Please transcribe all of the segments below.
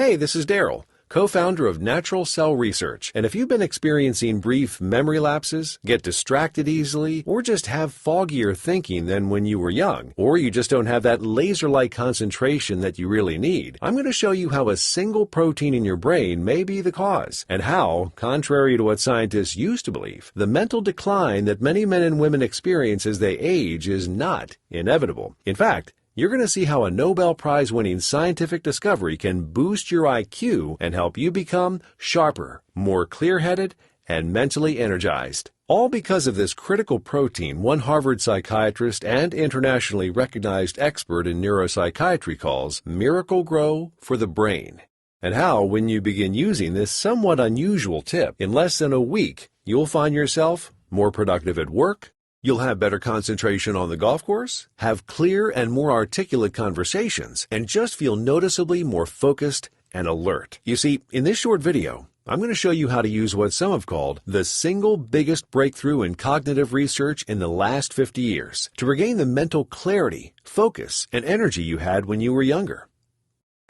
Hey, this is Daryl, co-founder of Natural Cell Research, and if you've been experiencing brief memory lapses, get distracted easily, or just have foggier thinking than when you were young, or you just don't have that laser-like concentration that you really need, I'm going to show you how a single protein in your brain may be the cause, and how, contrary to what scientists used to believe, the mental decline that many men and women experience as they age is not inevitable. In fact, you're going to see how a Nobel Prize-winning scientific discovery can boost your IQ and help you become sharper, more clear-headed, and mentally energized. All because of this critical protein one Harvard psychiatrist and internationally recognized expert in neuropsychiatry calls Miracle-Gro for the brain. And how, when you begin using this somewhat unusual tip, in less than a week, you'll find yourself more productive at work, you'll have better concentration on the golf course, have clear and more articulate conversations, and just feel noticeably more focused and alert. You see, in this short video, I'm going to show you how to use what some have called the single biggest breakthrough in cognitive research in the last 50 years to regain the mental clarity, focus, and energy you had when you were younger.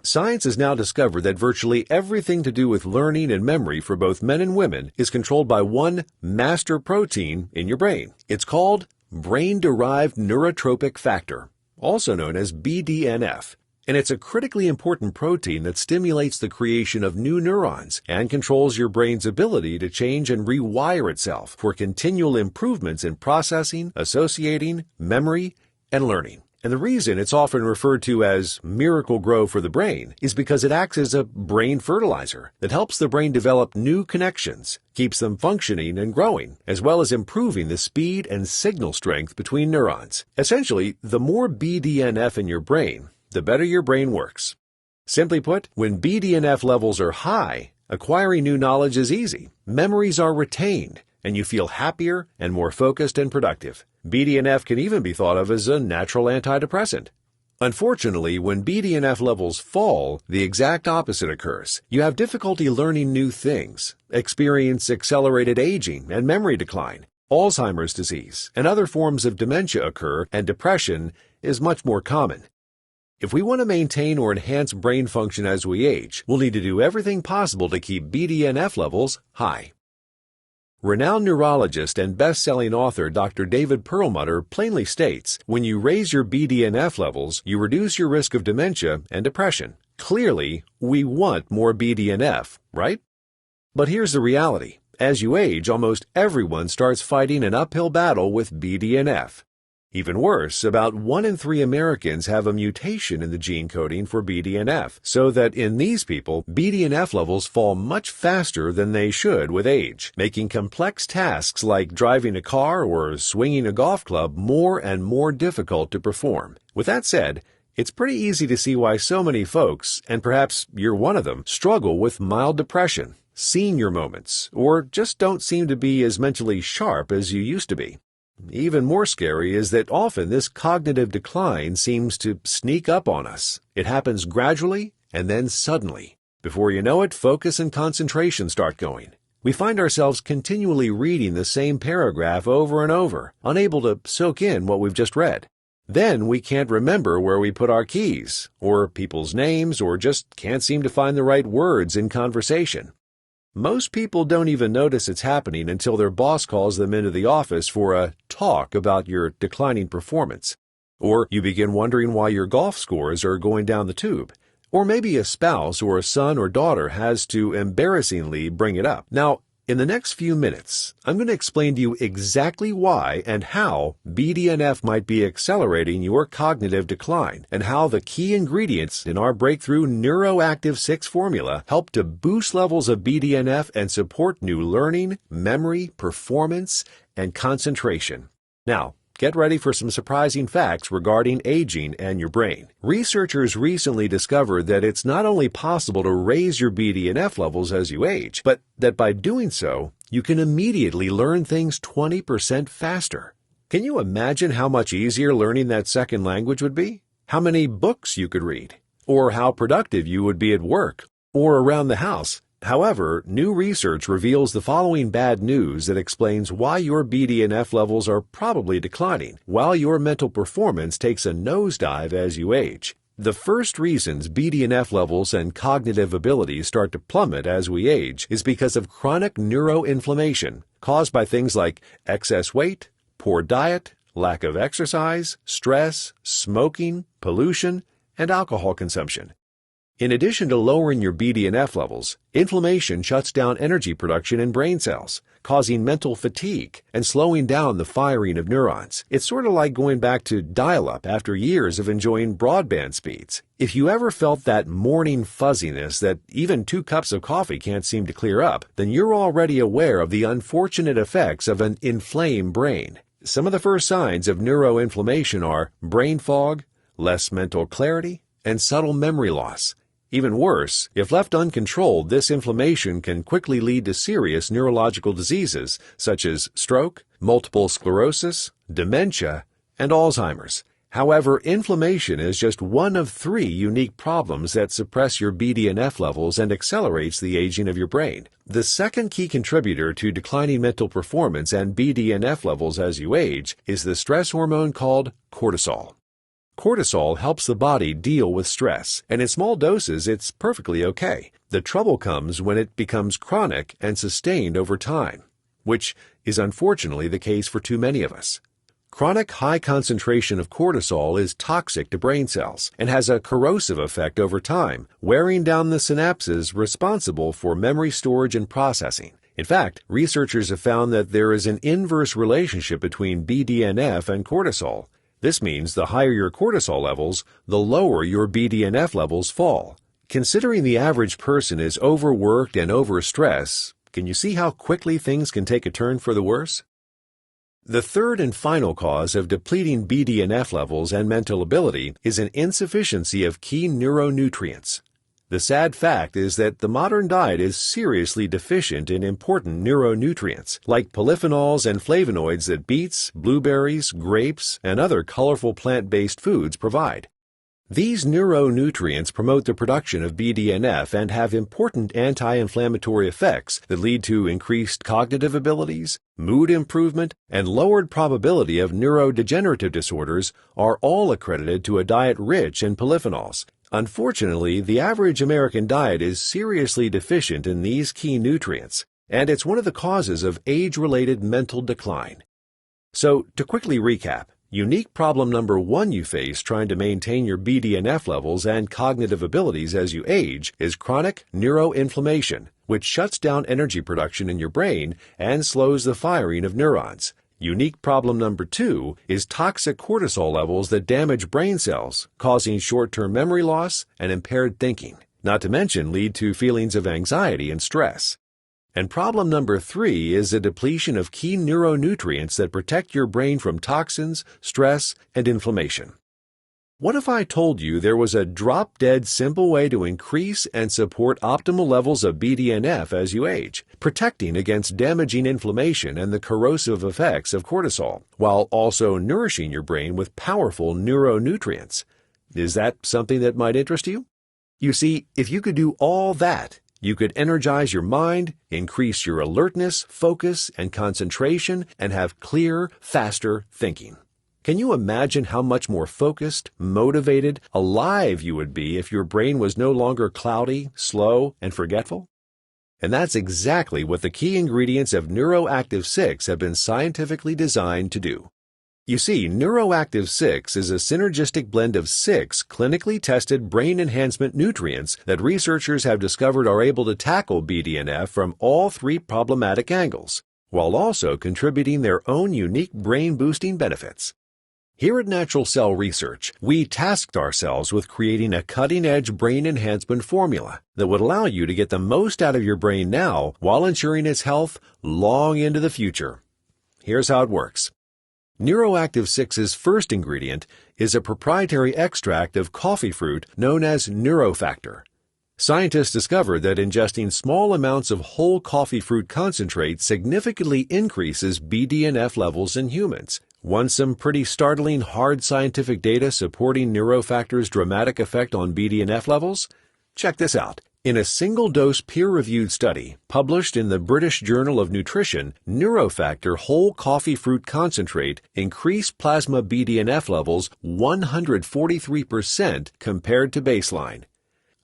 Science has now discovered that virtually everything to do with learning and memory for both men and women is controlled by one master protein in your brain. It's called brain-derived neurotrophic factor, also known as BDNF, and it's a critically important protein that stimulates the creation of new neurons and controls your brain's ability to change and rewire itself for continual improvements in processing, associating, memory, and learning. And the reason it's often referred to as Miracle-Gro for the brain is because it acts as a brain fertilizer that helps the brain develop new connections, keeps them functioning and growing, as well as improving the speed and signal strength between neurons. Essentially, the more BDNF in your brain, the better your brain works. Simply put, when BDNF levels are high, acquiring new knowledge is easy, memories are retained, and you feel happier and more focused and productive. BDNF can even be thought of as a natural antidepressant. Unfortunately, when BDNF levels fall, the exact opposite occurs. You have difficulty learning new things, experience accelerated aging and memory decline. Alzheimer's disease and other forms of dementia occur, and depression is much more common. If we want to maintain or enhance brain function as we age, we'll need to do everything possible to keep BDNF levels high. Renowned neurologist and best-selling author Dr. David Perlmutter plainly states, when you raise your BDNF levels, you reduce your risk of dementia and depression. Clearly, we want more BDNF, right? But here's the reality. As you age, almost everyone starts fighting an uphill battle with BDNF. Even worse, about 1 in 3 Americans have a mutation in the gene coding for BDNF, so that in these people, BDNF levels fall much faster than they should with age, making complex tasks like driving a car or swinging a golf club more and more difficult to perform. With that said, it's pretty easy to see why so many folks, and perhaps you're one of them, struggle with mild depression, senior moments, or just don't seem to be as mentally sharp as you used to be. Even more scary is that often this cognitive decline seems to sneak up on us. It happens gradually and then suddenly. Before you know it, focus and concentration start going. We find ourselves continually reading the same paragraph over and over, unable to soak in what we've just read. Then we can't remember where we put our keys, or people's names, or just can't seem to find the right words in conversation. Most people don't even notice it's happening until their boss calls them into the office for a talk about your declining performance. Or you begin wondering why your golf scores are going down the tube. Or maybe a spouse or a son or daughter has to embarrassingly bring it up. Now, in the next few minutes, I'm going to explain to you exactly why and how BDNF might be accelerating your cognitive decline, and how the key ingredients in our breakthrough NEUROACTIV6 formula help to boost levels of BDNF and support new learning, memory, performance, and concentration. Now, get ready for some surprising facts regarding aging and your brain. Researchers recently discovered that it's not only possible to raise your BDNF levels as you age, but that by doing so, you can immediately learn things 20% faster. Can you imagine how much easier learning that second language would be? How many books you could read? Or how productive you would be at work or around the house? However, new research reveals the following bad news that explains why your BDNF levels are probably declining, while your mental performance takes a nosedive as you age. The first reasons BDNF levels and cognitive abilities start to plummet as we age is because of chronic neuroinflammation caused by things like excess weight, poor diet, lack of exercise, stress, smoking, pollution, and alcohol consumption. In addition to lowering your BDNF levels, inflammation shuts down energy production in brain cells, causing mental fatigue and slowing down the firing of neurons. It's sort of like going back to dial-up after years of enjoying broadband speeds. If you ever felt that morning fuzziness that even 2 cups of coffee can't seem to clear up, then you're already aware of the unfortunate effects of an inflamed brain. Some of the first signs of neuroinflammation are brain fog, less mental clarity, and subtle memory loss. Even worse, if left uncontrolled, this inflammation can quickly lead to serious neurological diseases such as stroke, multiple sclerosis, dementia, and Alzheimer's. However, inflammation is just one of 3 unique problems that suppress your BDNF levels and accelerates the aging of your brain. The second key contributor to declining mental performance and BDNF levels as you age is the stress hormone called cortisol. Cortisol helps the body deal with stress, and in small doses it's perfectly okay. The trouble comes when it becomes chronic and sustained over time, which is unfortunately the case for too many of us. Chronic high concentration of cortisol is toxic to brain cells and has a corrosive effect over time, wearing down the synapses responsible for memory storage and processing. In fact, researchers have found that there is an inverse relationship between BDNF and cortisol. This means the higher your cortisol levels, the lower your BDNF levels fall. Considering the average person is overworked and overstressed, can you see how quickly things can take a turn for the worse? The third and final cause of depleting BDNF levels and mental ability is an insufficiency of key neuronutrients. The sad fact is that the modern diet is seriously deficient in important neuronutrients, like polyphenols and flavonoids that beets, blueberries, grapes, and other colorful plant-based foods provide. These neuronutrients promote the production of BDNF and have important anti-inflammatory effects that lead to increased cognitive abilities, mood improvement, and lowered probability of neurodegenerative disorders are all accredited to a diet rich in polyphenols. Unfortunately, the average American diet is seriously deficient in these key nutrients, and it's one of the causes of age-related mental decline. So, to quickly recap, unique problem number 1 you face trying to maintain your BDNF levels and cognitive abilities as you age is chronic neuroinflammation, which shuts down energy production in your brain and slows the firing of neurons. Unique problem number 2 is toxic cortisol levels that damage brain cells, causing short-term memory loss and impaired thinking, not to mention lead to feelings of anxiety and stress. And problem number 3 is a depletion of key neuronutrients that protect your brain from toxins, stress, and inflammation. What if I told you there was a drop-dead simple way to increase and support optimal levels of BDNF as you age, protecting against damaging inflammation and the corrosive effects of cortisol, while also nourishing your brain with powerful neuronutrients? Is that something that might interest you? You see, if you could do all that, you could energize your mind, increase your alertness, focus, and concentration, and have clear, faster thinking. Can you imagine how much more focused, motivated, alive you would be if your brain was no longer cloudy, slow, and forgetful? And that's exactly what the key ingredients of NEUROACTIV6 have been scientifically designed to do. You see, NEUROACTIV6 is a synergistic blend of 6 clinically tested brain enhancement nutrients that researchers have discovered are able to tackle BDNF from all 3 problematic angles, while also contributing their own unique brain-boosting benefits. Here at Natural Cell Research, we tasked ourselves with creating a cutting-edge brain enhancement formula that would allow you to get the most out of your brain now while ensuring its health long into the future. Here's how it works. NEUROACTIV6's first ingredient is a proprietary extract of coffee fruit known as neurofactor. Scientists discovered that ingesting small amounts of whole coffee fruit concentrate significantly increases BDNF levels in humans. Want some pretty startling hard scientific data supporting neurofactor's dramatic effect on BDNF levels? Check this out. In a single-dose peer-reviewed study published in the British Journal of Nutrition, NeuroFactor whole coffee fruit concentrate increased plasma BDNF levels 143% compared to baseline.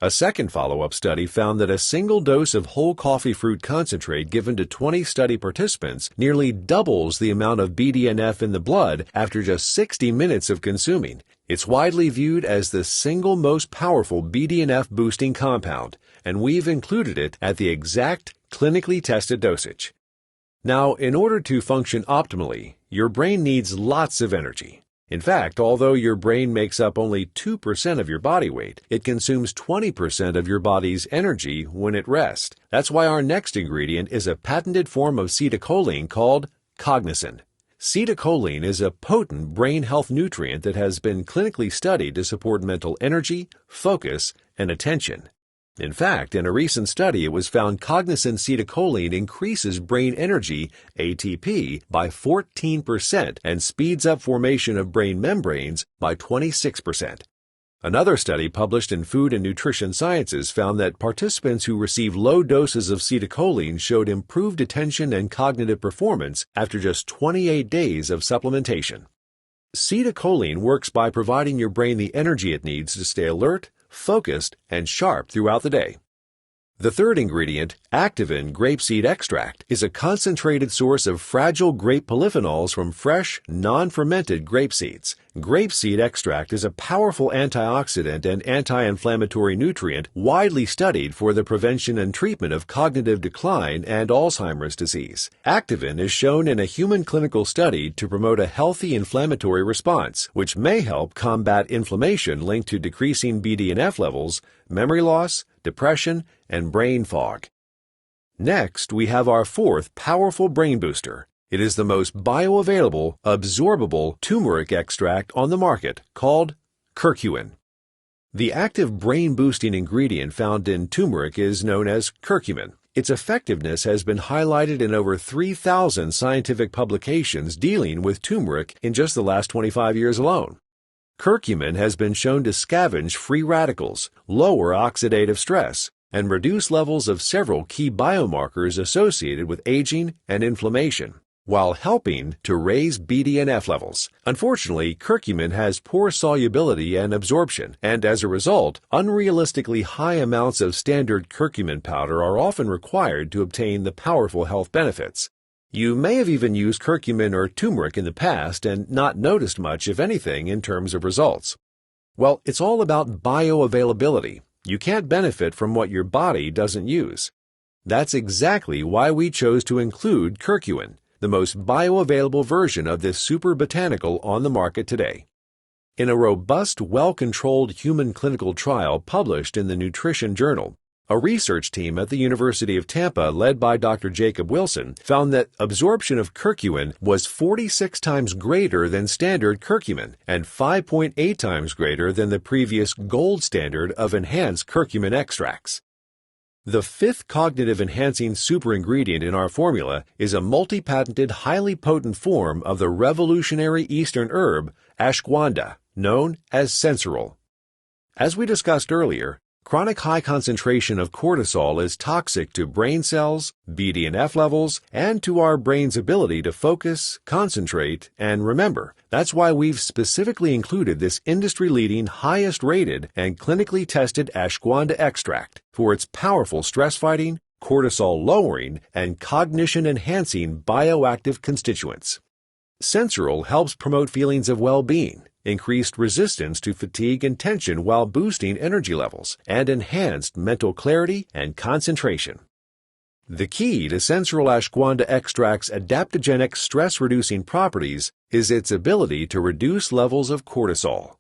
A second follow-up study found that a single dose of whole coffee fruit concentrate given to 20 study participants nearly doubles the amount of BDNF in the blood after just 60 minutes of consuming. It's widely viewed as the single most powerful BDNF boosting compound, and we've included it at the exact clinically tested dosage. Now, in order to function optimally, your brain needs lots of energy. In fact, although your brain makes up only 2% of your body weight, it consumes 20% of your body's energy when at rest. That's why our next ingredient is a patented form of acetylcholine called cognizin. Acetylcholine is a potent brain health nutrient that has been clinically studied to support mental energy, focus, and attention. In fact, in a recent study, it was found cognizin acetylcholine increases brain energy, ATP, by 14% and speeds up formation of brain membranes by 26%. Another study published in Food and Nutrition Sciences found that participants who received low doses of acetylcholine showed improved attention and cognitive performance after just 28 days of supplementation. Acetylcholine works by providing your brain the energy it needs to stay alert, focused, and sharp throughout the day. The third ingredient, Activin grapeseed extract, is a concentrated source of fragile grape polyphenols from fresh, non-fermented grape seeds. Grapeseed extract is a powerful antioxidant and anti-inflammatory nutrient widely studied for the prevention and treatment of cognitive decline and Alzheimer's disease. Activin is shown in a human clinical study to promote a healthy inflammatory response, which may help combat inflammation linked to decreasing BDNF levels, memory loss, depression, and brain fog. Next, we have our fourth powerful brain booster. It is the most bioavailable, absorbable turmeric extract on the market, called curcumin. The active brain-boosting ingredient found in turmeric is known as curcumin. Its effectiveness has been highlighted in over 3,000 scientific publications dealing with turmeric in just the last 25 years alone. Curcumin has been shown to scavenge free radicals, lower oxidative stress, and reduce levels of several key biomarkers associated with aging and inflammation, while helping to raise BDNF levels. Unfortunately, curcumin has poor solubility and absorption, and as a result, unrealistically high amounts of standard curcumin powder are often required to obtain the powerful health benefits. You may have even used curcumin or turmeric in the past and not noticed much, if anything, in terms of results. Well, it's all about bioavailability. You can't benefit from what your body doesn't use. That's exactly why we chose to include curcumin, the most bioavailable version of this super botanical on the market today. In a robust, well-controlled human clinical trial published in the Nutrition Journal, a research team at the University of Tampa led by Dr. Jacob Wilson found that absorption of curcumin was 46 times greater than standard curcumin and 5.8 times greater than the previous gold standard of enhanced curcumin extracts. The fifth cognitive-enhancing super ingredient in our formula is a multi-patented, highly potent form of the revolutionary Eastern herb ashwagandha, known as sensoril. As we discussed earlier, chronic high concentration of cortisol is toxic to brain cells, BDNF levels, and to our brain's ability to focus, concentrate, and remember. That's why we've specifically included this industry-leading, highest-rated, and clinically tested ashwagandha extract for its powerful stress-fighting, cortisol-lowering, and cognition-enhancing bioactive constituents. Sensoril helps promote feelings of well-being, increased resistance to fatigue and tension while boosting energy levels, and enhanced mental clarity and concentration. The key to sensoril ashwagandha extract's adaptogenic stress-reducing properties is its ability to reduce levels of cortisol.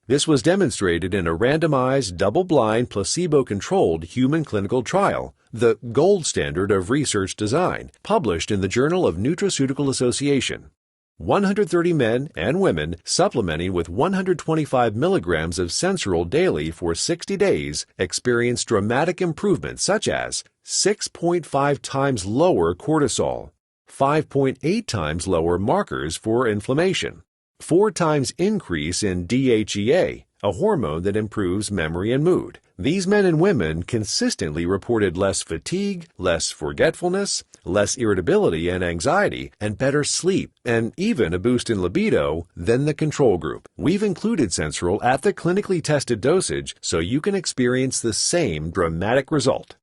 This was demonstrated in a randomized, double-blind, placebo-controlled human clinical trial, the gold standard of research design, published in the Journal of Nutraceutical Association. 130 men and women supplementing with 125 milligrams of sensoril daily for 60 days experienced dramatic improvements such as 6.5 times lower cortisol, 5.8 times lower markers for inflammation, 4 times increase in DHEA, a hormone that improves memory and mood, These men and women consistently reported less fatigue, less forgetfulness, less irritability and anxiety, and better sleep, and even a boost in libido than the control group. We've included Sensoril at the clinically tested dosage so you can experience the same dramatic result.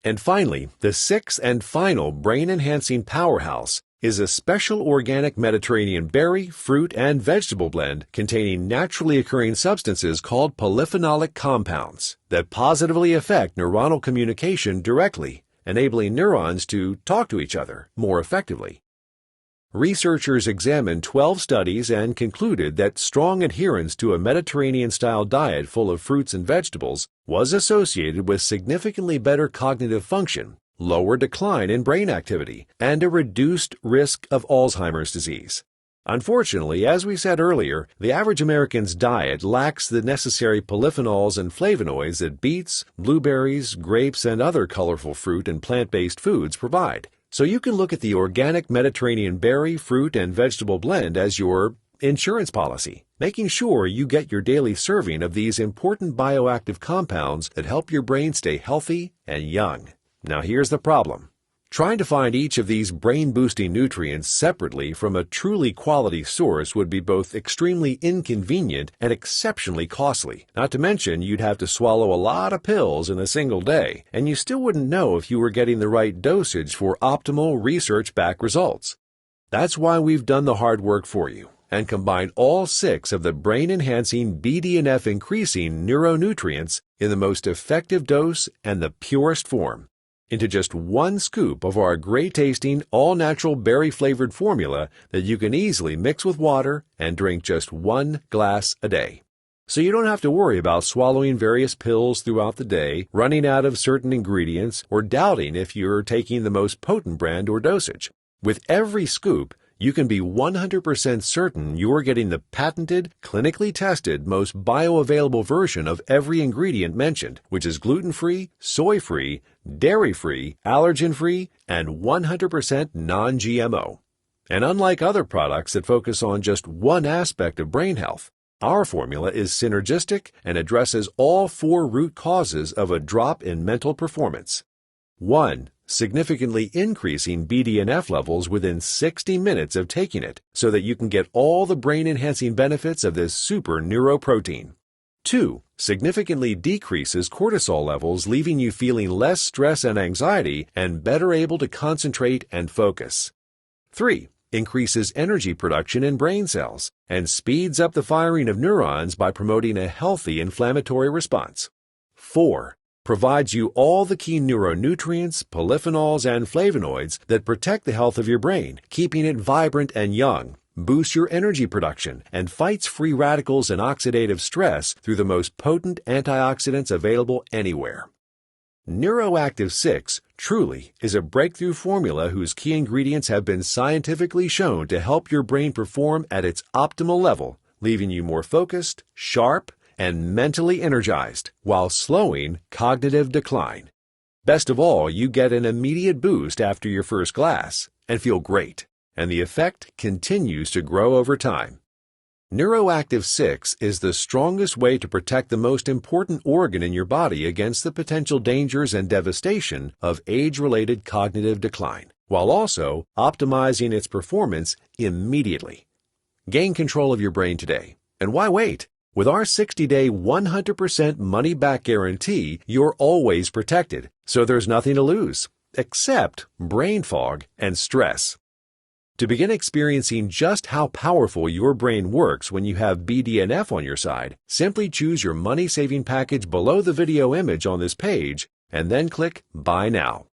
And finally, the sixth and final brain-enhancing powerhouse is a special organic Mediterranean berry, fruit, and vegetable blend containing naturally occurring substances called polyphenolic compounds that positively affect neuronal communication directly, enabling neurons to talk to each other more effectively. Researchers examined 12 studies and concluded that strong adherence to a Mediterranean-style diet full of fruits and vegetables was associated with significantly better cognitive function, lower decline in brain activity, and a reduced risk of Alzheimer's disease. Unfortunately, as we said earlier, the average American's diet lacks the necessary polyphenols and flavonoids that beets, blueberries, grapes, and other colorful fruit and plant-based foods provide. So you can look at the organic Mediterranean berry, fruit, and vegetable blend as your insurance policy, making sure you get your daily serving of these important bioactive compounds that help your brain stay healthy and young. Now here's the problem. Trying to find each of these brain-boosting nutrients separately from a truly quality source would be both extremely inconvenient and exceptionally costly. Not to mention, you'd have to swallow a lot of pills in a single day, and you still wouldn't know if you were getting the right dosage for optimal research-backed results. That's why we've done the hard work for you and combined all 6 of the brain-enhancing, BDNF-increasing neuronutrients in the most effective dose and the purest form into just 1 scoop of our great-tasting, all-natural berry-flavored formula that you can easily mix with water and drink just 1 glass a day. So you don't have to worry about swallowing various pills throughout the day, running out of certain ingredients, or doubting if you're taking the most potent brand or dosage. With every scoop, you can be 100% certain you're getting the patented, clinically tested, most bioavailable version of every ingredient mentioned, which is gluten-free, soy-free, dairy-free, allergen-free, and 100% non-GMO. And unlike other products that focus on just one aspect of brain health, our formula is synergistic and addresses all 4 root causes of a drop in mental performance. 1. Significantly increasing BDNF levels within 60 minutes of taking it so that you can get all the brain-enhancing benefits of this super neuroprotein. 2. Significantly decreases cortisol levels, leaving you feeling less stress and anxiety and better able to concentrate and focus. 3. Increases energy production in brain cells and speeds up the firing of neurons by promoting a healthy inflammatory response. 4. Provides you all the key neuronutrients, polyphenols, and flavonoids that protect the health of your brain, keeping it vibrant and young, boosts your energy production, and fights free radicals and oxidative stress through the most potent antioxidants available anywhere. NEUROACTIV6 truly is a breakthrough formula whose key ingredients have been scientifically shown to help your brain perform at its optimal level, leaving you more focused, sharp, and mentally energized while slowing cognitive decline. Best of all, you get an immediate boost after your first glass and feel great, and the effect continues to grow over time. NEUROACTIV6 is the strongest way to protect the most important organ in your body against the potential dangers and devastation of age-related cognitive decline, while also optimizing its performance immediately. Gain control of your brain today. And why wait? With our 60-day 100% money-back guarantee, you're always protected, so there's nothing to lose, except brain fog and stress. To begin experiencing just how powerful your brain works when you have BDNF on your side, simply choose your money-saving package below the video image on this page and then click Buy Now.